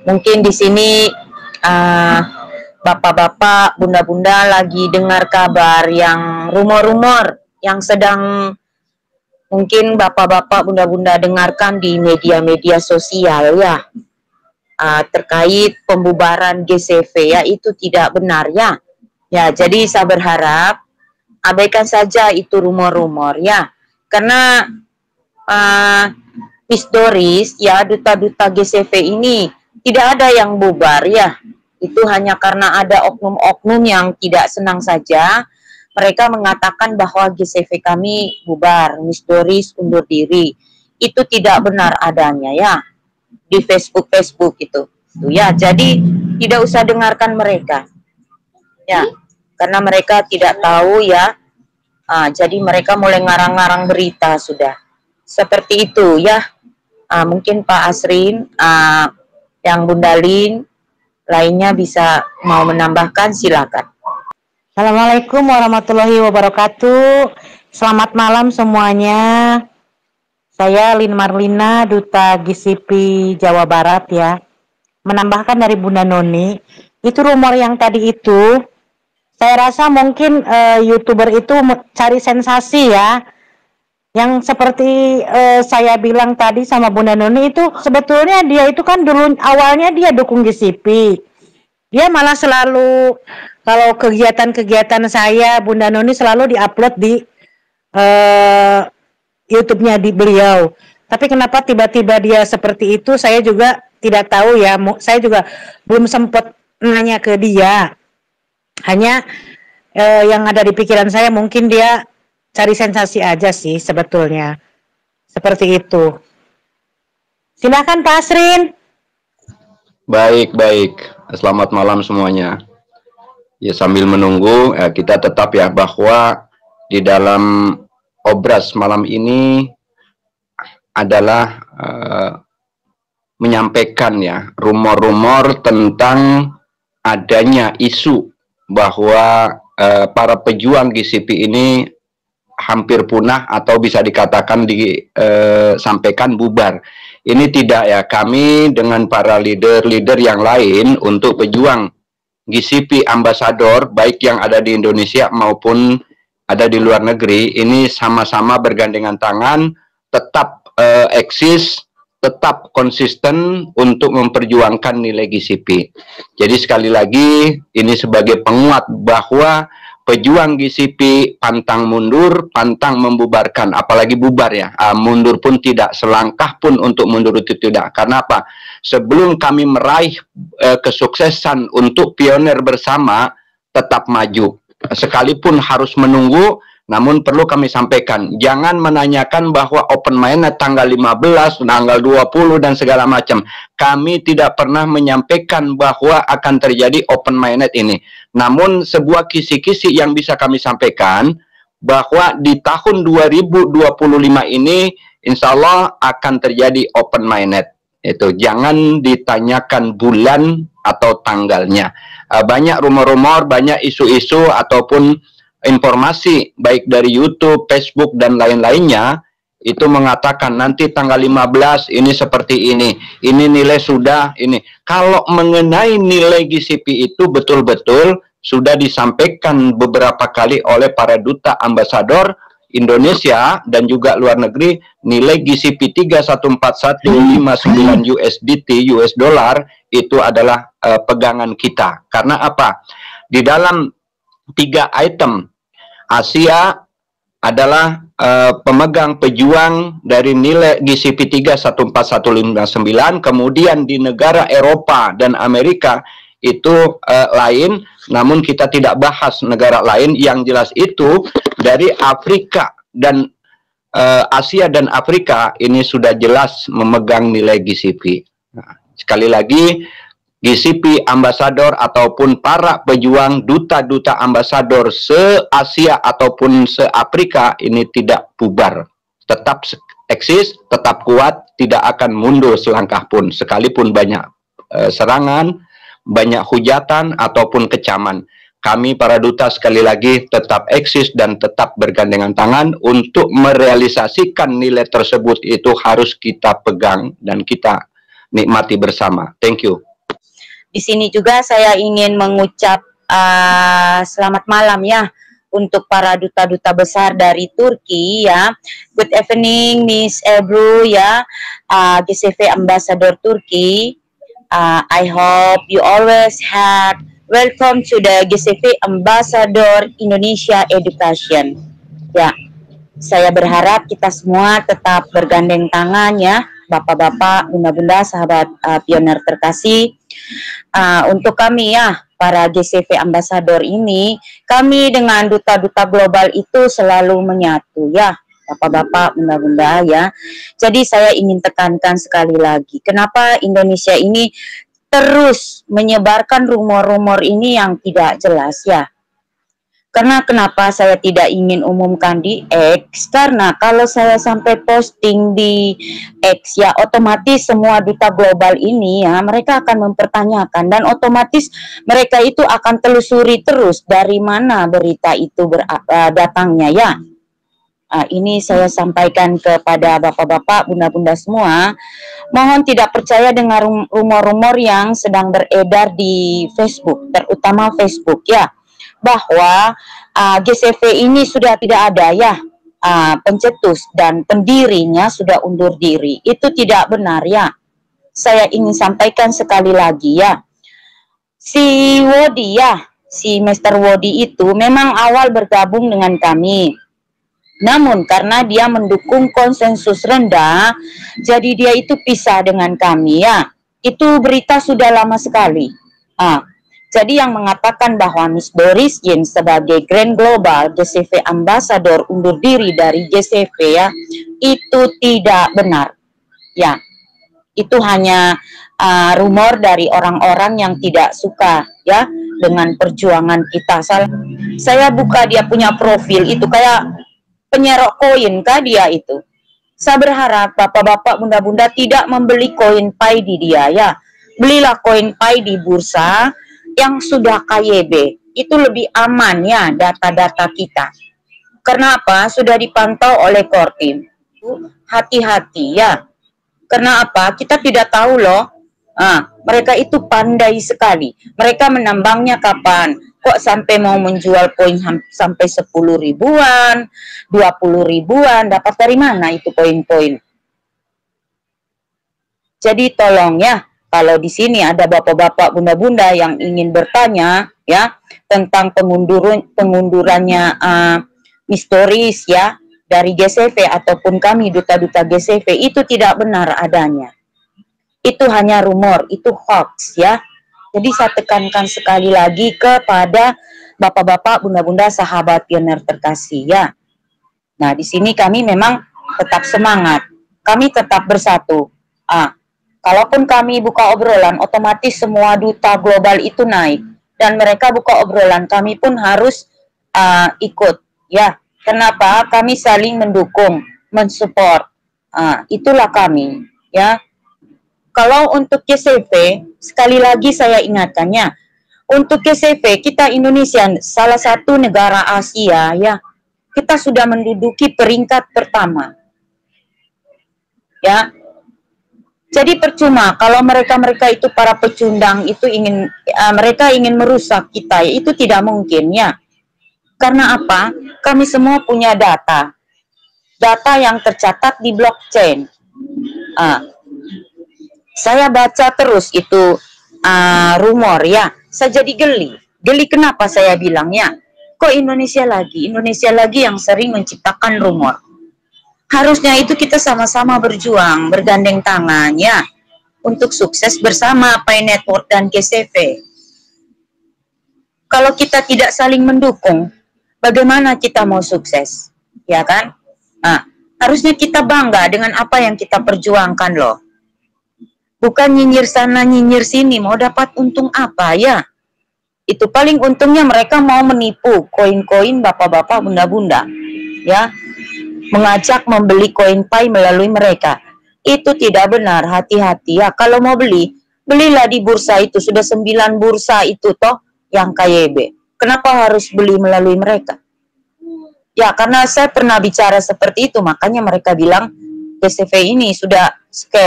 Mungkin di sini bapak-bapak, bunda-bunda lagi dengar kabar yang rumor-rumor yang sedang mungkin bapak-bapak, bunda-bunda dengarkan di media-media sosial ya, terkait pembubaran GCV ya, itu tidak benar ya. Ya, jadi saya berharap abaikan saja itu rumor-rumor ya, karena Miss Doris ya, duta-duta GCV ini tidak ada yang bubar ya. Itu hanya karena ada oknum-oknum yang tidak senang saja. Mereka mengatakan bahwa GCV kami bubar, Miss Doris undur diri. Itu tidak benar adanya ya. Di Facebook itu ya. Jadi tidak usah dengarkan mereka. Ya, karena mereka tidak tahu ya. Jadi mereka mulai ngarang-ngarang berita sudah. Seperti itu ya. Mungkin Pak Asrin, yang Bunda Lin lainnya bisa mau menambahkan, silakan. Assalamualaikum warahmatullahi wabarakatuh. Selamat malam semuanya. Saya Lin Marlina, Duta GCP Jawa Barat ya. Menambahkan dari Bunda Noni, itu rumor yang tadi itu, saya rasa mungkin YouTuber itu cari sensasi ya. Yang seperti saya bilang tadi sama Bunda Noni itu, sebetulnya dia itu kan dulu awalnya dia dukung GCP. Dia malah selalu, kalau kegiatan-kegiatan saya, Bunda Noni selalu diupload di YouTube-nya di beliau. Tapi kenapa tiba-tiba dia seperti itu, saya juga tidak tahu ya. Saya juga belum sempat nanya ke dia. Hanya yang ada di pikiran saya, mungkin dia cari sensasi aja sih sebetulnya. Seperti itu. Silakan Pak Asrin. Baik. Selamat malam semuanya. Ya, sambil menunggu, kita tetap ya bahwa di dalam obras malam ini adalah menyampaikan ya rumor-rumor tentang adanya isu bahwa para pejuang GCP ini hampir punah atau bisa dikatakan disampaikan bubar. Ini tidak ya, kami dengan para leader-leader yang lain untuk pejuang GCP Ambassador baik yang ada di Indonesia maupun ada di luar negeri, ini sama-sama bergandengan tangan, tetap eksis, tetap konsisten untuk memperjuangkan nilai GCP. Jadi sekali lagi, ini sebagai penguat bahwa pejuang GCP pantang mundur, pantang membubarkan, apalagi bubar ya, mundur pun tidak, selangkah pun untuk mundur itu tidak. Karena apa? Sebelum kami meraih kesuksesan untuk pionir bersama, tetap maju. Sekalipun harus menunggu, namun perlu kami sampaikan, jangan menanyakan bahwa open mainnet tanggal 15, tanggal 20, dan segala macam. Kami tidak pernah menyampaikan bahwa akan terjadi open mainnet ini. Namun sebuah kisi-kisi yang bisa kami sampaikan, bahwa di tahun 2025 ini, insya Allah akan terjadi open mainnet. Itu jangan ditanyakan bulan atau tanggalnya. Banyak rumor-rumor, banyak isu-isu ataupun informasi baik dari YouTube, Facebook dan lain-lainnya itu mengatakan nanti tanggal 15 ini seperti ini nilai sudah ini. Kalau mengenai nilai GCP itu betul-betul sudah disampaikan beberapa kali oleh para duta ambasador Indonesia dan juga luar negeri, nilai GCP 314159 USDT US dollar itu adalah pegangan kita. Karena apa? Di dalam 3 item, Asia adalah pemegang pejuang dari nilai GCP 314159, kemudian di negara Eropa dan Amerika itu lain, namun kita tidak bahas negara lain. Yang jelas itu dari Afrika dan Asia dan Afrika ini sudah jelas memegang nilai GCP. Nah, sekali lagi, GCP ambasador ataupun para pejuang duta-duta ambasador se-Asia ataupun se-Afrika ini tidak bubar. Tetap eksis, tetap kuat, tidak akan mundur selangkah pun. Sekalipun banyak serangan, banyak hujatan ataupun kecaman. Kami para duta sekali lagi tetap eksis dan tetap bergandengan tangan untuk merealisasikan nilai tersebut. Itu harus kita pegang dan kita nikmati bersama. Thank you. Di sini juga saya ingin mengucap selamat malam ya untuk para duta-duta besar dari Turki ya. Good evening Miss Ebru ya, GCV Ambassador Turki. I hope you always had welcome to the GCV Ambassador Indonesia Education. Ya, saya berharap kita semua tetap bergandeng tangan ya, bapak-bapak, bunda-bunda, sahabat pioner terkasih. Untuk kami ya, para GCV Ambassador ini, kami dengan duta-duta global itu selalu menyatu ya, bapak-bapak, bunda-bunda ya. Jadi saya ingin tekankan sekali lagi, kenapa Indonesia ini terus menyebarkan rumor-rumor ini yang tidak jelas ya. Karena kenapa saya tidak ingin umumkan di X? Karena kalau saya sampai posting di X ya, otomatis semua duta global ini ya, mereka akan mempertanyakan dan otomatis mereka itu akan telusuri terus dari mana berita itu datangnya ya. Ini saya sampaikan kepada bapak-bapak, bunda-bunda semua, mohon tidak percaya dengan rumor-rumor yang sedang beredar di Facebook, terutama Facebook ya, bahwa GCV ini sudah tidak ada ya, pencetus dan pendirinya sudah undur diri. Itu tidak benar ya. Saya ingin sampaikan sekali lagi ya, si Wodi ya, si Mr. Wodi itu memang awal bergabung dengan kami. Namun karena dia mendukung konsensus rendah, jadi dia itu pisah dengan kami ya. Itu berita sudah lama sekali. Jadi yang mengatakan bahwa Miss Doris Yin sebagai Grand Global GCV Ambassador undur diri dari GCV ya, itu tidak benar. Ya, itu hanya rumor dari orang-orang yang tidak suka ya dengan perjuangan kita. Saya buka dia punya profil itu kayak penyerok koin kah dia itu. Saya berharap bapak-bapak, bunda-bunda tidak membeli koin pai di dia ya. Belilah koin pai di bursa yang sudah KYB. Itu lebih aman ya data-data kita. Karena apa? Sudah dipantau oleh Kortim. Hati-hati ya. Karena apa? Kita tidak tahu loh. Mereka itu pandai sekali. Mereka menambangnya kapan? Kok sampai mau menjual koin sampai 10 ribuan, 20 ribuan, dapat dari mana itu koin-koin? Jadi tolong ya, kalau di sini ada bapak-bapak, bunda-bunda yang ingin bertanya ya tentang pengundurannya Miss Doris ya dari GCV ataupun kami duta-duta GCV, itu tidak benar adanya. Itu hanya rumor, itu hoax ya. Jadi saya tekankan sekali lagi kepada bapak-bapak, bunda-bunda, sahabat pioner terkasih ya. Nah, di sini kami memang tetap semangat. Kami tetap bersatu. Kalaupun kami buka obrolan, otomatis semua duta global itu naik. Dan mereka buka obrolan, kami pun harus ikut ya. Kenapa? Kami saling mendukung, mensupport. Itulah kami ya. Kalau untuk GCV, sekali lagi saya ingatkannya, untuk GCV kita Indonesia salah satu negara Asia ya, kita sudah menduduki peringkat pertama. Ya. Jadi percuma kalau mereka itu para pecundang itu mereka ingin merusak kita, itu tidak mungkin ya. Karena apa? Kami semua punya data. Data yang tercatat di blockchain. Saya baca terus itu rumor ya, saya jadi geli. Geli kenapa saya bilangnya? Kok Indonesia lagi yang sering menciptakan rumor. Harusnya itu kita sama-sama berjuang, bergandeng tangan ya, untuk sukses bersama Pai Network dan GCV. Kalau kita tidak saling mendukung, bagaimana kita mau sukses? Ya kan? Harusnya kita bangga dengan apa yang kita perjuangkan loh. Bukan nyinyir sana, nyinyir sini, mau dapat untung apa ya? Itu paling untungnya mereka mau menipu koin-koin bapak-bapak, bunda-bunda. Ya, mengajak membeli koin pai melalui mereka. Itu tidak benar, hati-hati ya. Kalau mau beli, belilah di bursa itu. Sudah 9 bursa itu toh yang KYB. Kenapa harus beli melalui mereka? Ya, karena saya pernah bicara seperti itu, makanya mereka bilang GCV ini sudah scam.